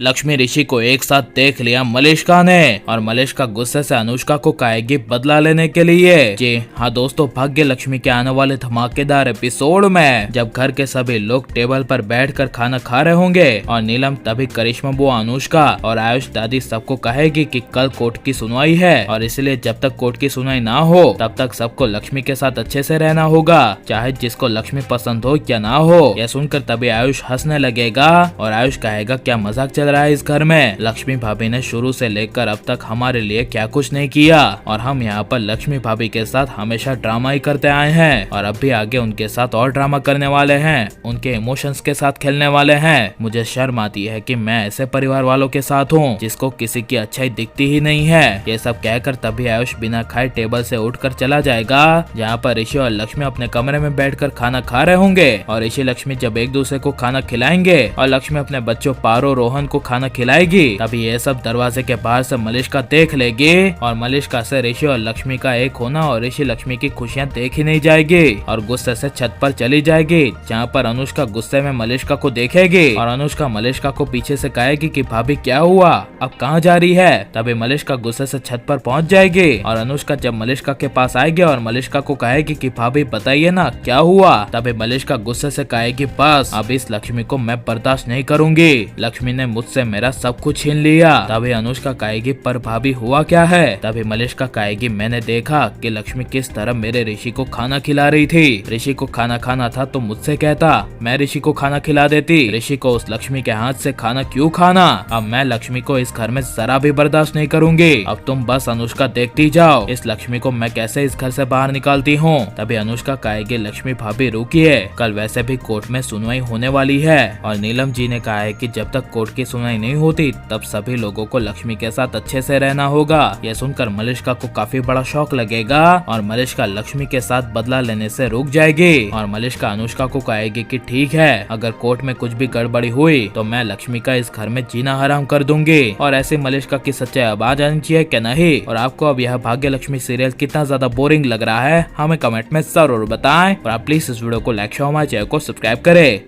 लक्ष्मी ऋषि को एक साथ देख लिया मलिष्का ने और मलिष्का गुस्से से अनुष्का को कहेगी बदला लेने के लिए। जी हाँ दोस्तों, भाग्य लक्ष्मी के आने वाले धमाकेदार एपिसोड में जब घर के सभी लोग टेबल पर बैठकर खाना खा रहे होंगे और नीलम तभी करिश्मा बुआ, अनुष्का और आयुष दादी सबको कहेगी कि कल कोर्ट की सुनवाई है और इसलिए जब तक कोर्ट की सुनवाई ना हो तब तक सबको लक्ष्मी के साथ अच्छे से रहना होगा, चाहे जिसको लक्ष्मी पसंद हो या ना हो। यह सुनकर तभी आयुष हंसने लगेगा और आयुष कहेगा क्या मजाक चल रहा है इस घर में। लक्ष्मी भाभी ने शुरू से लेकर अब तक हमारे लिए क्या कुछ नहीं किया और हम यहाँ पर लक्ष्मी भाभी के साथ हमेशा ड्रामा ही करते आए हैं और अब भी आगे उनके साथ और ड्रामा करने वाले हैं, उनके इमोशंस के साथ खेलने वाले हैं। मुझे शर्म आती है कि मैं ऐसे परिवार वालों के साथ हूँ जिसको किसी की अच्छाई दिखती ही नहीं है। ये सब कहकर तभी आयुष बिना खाए टेबल से उठकर चला जाएगा जहाँ पर ऋषि और लक्ष्मी अपने कमरे में बैठकर खाना खा रहे होंगे और ऋषि लक्ष्मी जब एक दूसरे को खाना खिलाएंगे और लक्ष्मी अपने बच्चों पारो रोहन को खाना खिलाएगी तभी ये सब दरवाजे के बाहर से मलिष्का देख लेगी और मलिष्का से ऋषि और लक्ष्मी का एक होना और ऋषि लक्ष्मी की खुशियाँ देखी नहीं जाएगी और गुस्से से छत पर चली जाएगी जहाँ पर अनुष्का गुस्से में मलिष्का को देखेगी और अनुष्का मलिष्का को पीछे से कहेगी कि भाभी क्या हुआ, अब कहाँ जा रही है। तभी मलिष्का गुस्से से छत पर पहुँच जाएगी और अनुष्का जब मलिष्का के पास आएगी और मलिष्का को कहेगी कि भाभी बताइए ना क्या हुआ, तभी मलिष्का गुस्से से कहेगी बस अब इस लक्ष्मी को मैं बर्दाश्त नहीं करूंगी, लक्ष्मी ने मुझसे मेरा सब कुछ छीन लिया। तभी अनुष्का कहेगी पर भाभी हुआ क्या है। तभी मलिष्का कहेगी मैंने देखा कि लक्ष्मी किस तरह मेरे ऋषि को खाना खिला रही थी, ऋषि को खाना खाना था तो मुझसे कहता, मैं ऋषि को खाना खिला देती, ऋषि को उस लक्ष्मी के हाथ से खाना क्यों खाना। अब मैं लक्ष्मी को इस घर में जरा भी बर्दाश्त नहीं करूंगी, अब तुम बस अनुष्का देखती जाओ इस लक्ष्मी को मैं कैसे इस घर से बाहर निकालती हूँ। तभी अनुष्का कहेगी लक्ष्मी भाभी रुकिए, कल वैसे भी कोर्ट में सुनवाई होने वाली है और नीलम जी ने कहा है कि जब तक कोर्ट की सुनवाई नहीं होती तब सभी लोगों को लक्ष्मी के साथ अच्छे से रहना होगा। यह सुनकर मलिष्का को काफी बड़ा शौक लगेगा और मलिष्का लक्ष्मी के साथ बदला लेने से रुक जाएगी और मलिष्का अनुष्का को कहेगी कि ठीक है अगर कोर्ट में कुछ भी गड़बड़ी हुई तो मैं लक्ष्मी का इस घर में जीना हराम कर दूंगी। और ऐसे मलिष्का की सच्चाई अब आ जानी चाहिए क्या नहीं। और आपको अब यह भाग्य लक्ष्मी सीरियल कितना ज्यादा बोरिंग लग रहा है हमें कमेंट में जरूर बताएं और आप प्लीज इस वीडियो को लाइक शेयर हमारे चैनल को सब्सक्राइब करें।